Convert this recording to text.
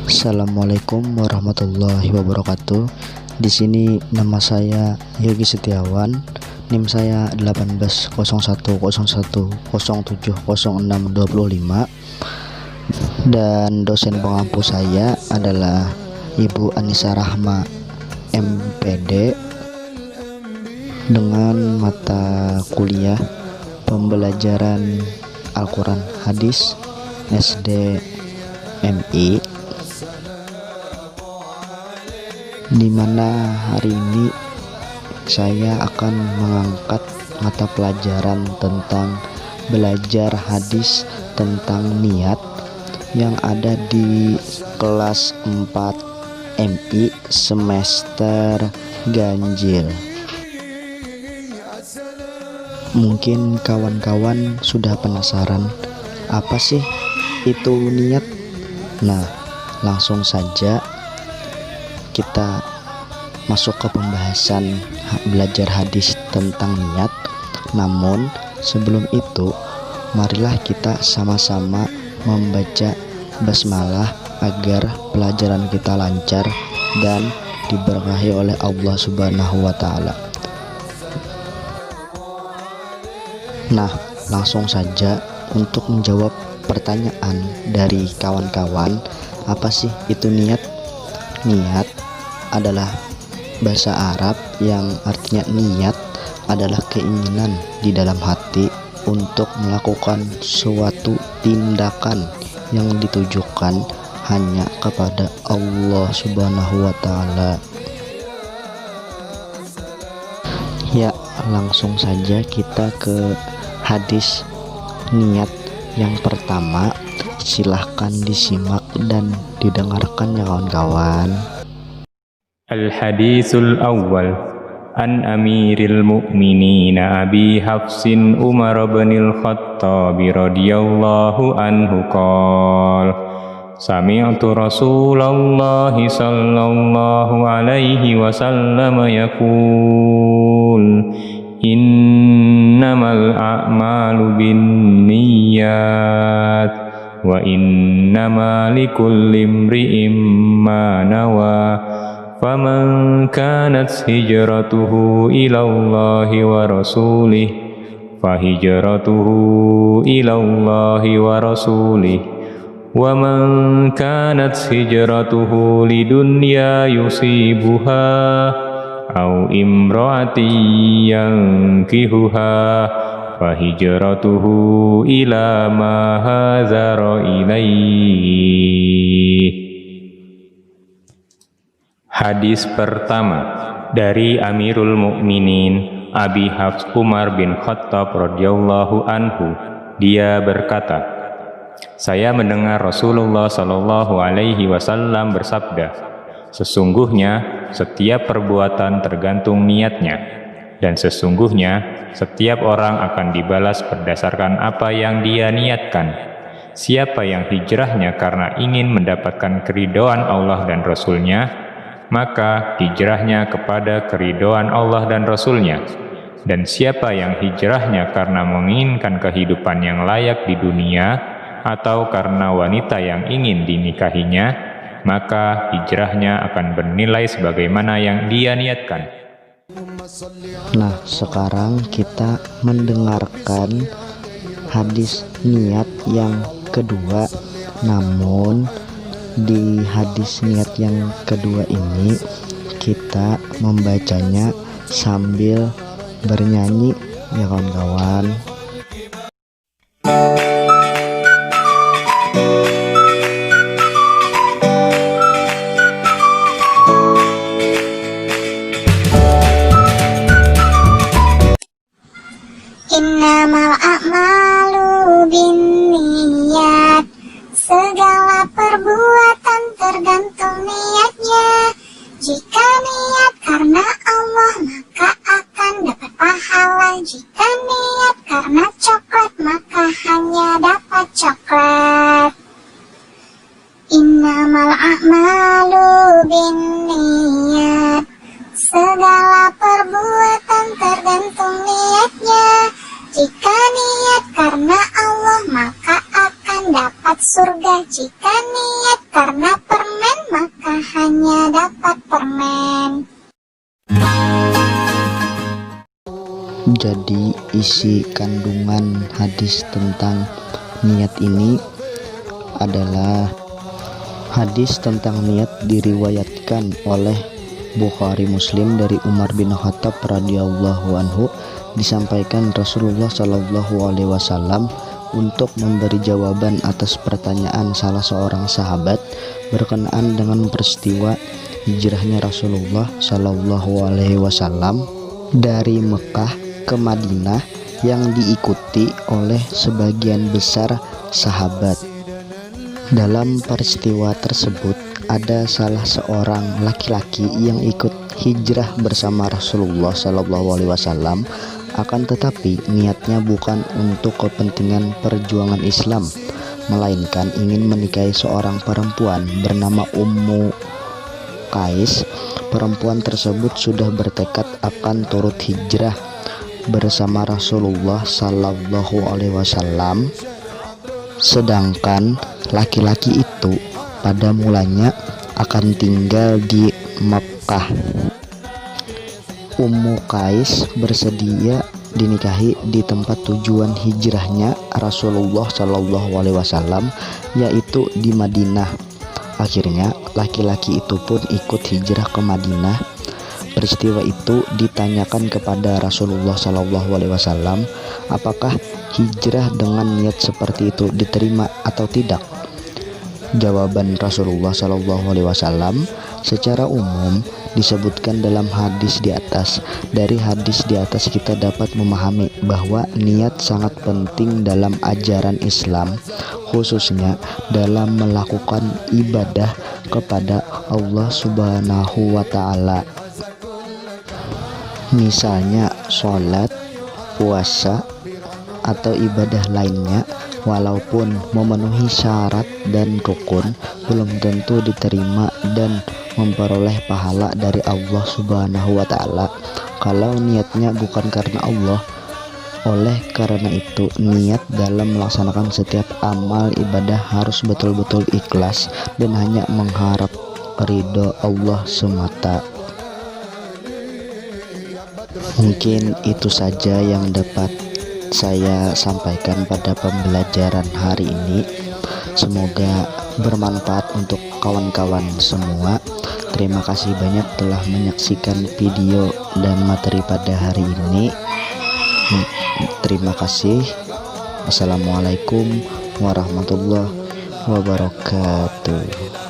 Assalamualaikum warahmatullahi wabarakatuh. Di sini nama saya Yogi Setiawan, NIM saya 180101070625 dan dosen pengampu saya adalah Ibu Anissa Rahma MPD dengan mata kuliah pembelajaran Al-Quran Hadis SD MI, di mana hari ini saya akan mengangkat mata pelajaran tentang belajar hadis tentang niat yang ada di kelas 4 MI semester ganjil. Mungkin kawan-kawan sudah penasaran apa sih itu niat? Nah, langsung saja kita masuk ke pembahasan belajar hadis tentang niat. Namun sebelum itu, marilah kita sama-sama membaca basmalah agar pelajaran kita lancar dan diberkahi oleh Allah Subhanahu wa Ta'ala. Nah, langsung saja untuk menjawab pertanyaan dari kawan-kawan, apa sih itu niat? Niat adalah bahasa Arab yang artinya niat adalah keinginan di dalam hati untuk melakukan suatu tindakan yang ditujukan hanya kepada Allah Subhanahu wa Ta'ala. Ya, langsung saja kita ke hadis niat yang pertama. Silahkan disimak dan didengarkan ya kawan-kawan. Al-Hadithul Awwal An Amiril Mu'minin Abi Hafsin Umar bin Al-Khattab radhiyallahu anhu qala Sami'tu Rasulullah sallallahu alaihi wasallam yaqul innamal a'malu binniyat wa innama likulli imri'in ma nawa faman kanat hijratuhu ila Allahi wa rasulih fahijratuhu ila Allahi wa rasulih wa man kanat hijratuhu lidunya yusibuha au imra'ati yankihuha fahijratuhu ila ma hadzara ilaih. Hadis pertama dari Amirul Mukminin Abi Hafs Umar bin Khattab radhiyallahu anhu. Dia berkata, saya mendengar Rasulullah sallallahu alaihi wasallam bersabda, sesungguhnya setiap perbuatan tergantung niatnya, dan sesungguhnya setiap orang akan dibalas berdasarkan apa yang dia niatkan. Siapa yang hijrahnya karena ingin mendapatkan keridhaan Allah dan Rasul-Nya, maka hijrahnya kepada keridhaan Allah dan Rasul-Nya. Dan siapa yang hijrahnya karena menginginkan kehidupan yang layak di dunia atau karena wanita yang ingin dinikahinya, maka hijrahnya akan bernilai sebagaimana yang dia niatkan. Nah, sekarang kita mendengarkan hadis niat yang kedua. Namun di hadis niat yang kedua ini kita membacanya sambil bernyanyi ya kawan-kawan. Innamal a'malu binniyat, segala perbuatan tergantung niatnya. Jika niat karena Allah maka akan dapat pahala, jika niat karena coklat maka hanya dapat coklat. Innamal a'malu binniyat, segala perbuatan tergantung niatnya. Jika niat karena Allah maka akan dapat surga, jika niat karena permen hanya dapat permen. Jadi isi kandungan hadis tentang niat ini adalah hadis tentang niat diriwayatkan oleh Bukhari Muslim dari Umar bin Khattab radhiyallahu anhu, disampaikan Rasulullah Shallallahu alaihi wasallam untuk memberi jawaban atas pertanyaan salah seorang sahabat berkenaan dengan peristiwa hijrahnya Rasulullah Shallallahu alaihi wasallam dari Mekah ke Madinah yang diikuti oleh sebagian besar sahabat. Dalam peristiwa tersebut ada salah seorang laki-laki yang ikut hijrah bersama Rasulullah Shallallahu alaihi wasallam, akan tetapi niatnya bukan untuk kepentingan perjuangan Islam, melainkan ingin menikahi seorang perempuan bernama Ummu Qais. Perempuan tersebut sudah bertekad akan turut hijrah bersama Rasulullah Sallallahu alaihi wasallam, sedangkan laki-laki itu pada mulanya akan tinggal di Makkah. Ummu Qais bersedia dinikahi di tempat tujuan hijrahnya Rasulullah Sallallahu alaihi wasallam, yaitu di Madinah. Akhirnya laki-laki itu pun ikut hijrah ke Madinah. Peristiwa itu ditanyakan kepada Rasulullah Shallallahu alaihi wasallam, apakah hijrah dengan niat seperti itu diterima atau tidak? Jawaban Rasulullah Shallallahu alaihi wasallam secara umum disebutkan dalam hadis di atas. Dari hadis di atas kita dapat memahami bahwa niat sangat penting dalam ajaran Islam, khususnya dalam melakukan ibadah kepada Allah Subhanahu wa ta'ala. Misalnya sholat, puasa, atau ibadah lainnya, walaupun memenuhi syarat dan rukun, belum tentu diterima dan memperoleh pahala dari Allah Subhanahu wa ta'ala kalau niatnya bukan karena Allah. Oleh karena itu, niat dalam melaksanakan setiap amal ibadah harus betul-betul ikhlas dan hanya mengharap ridho Allah semata. Mungkin itu saja yang dapat saya sampaikan pada pembelajaran hari ini. Semoga bermanfaat untuk kawan-kawan semua. Terima kasih banyak telah menyaksikan video dan materi pada hari ini. Terima kasih. Assalamualaikum warahmatullahi wabarakatuh.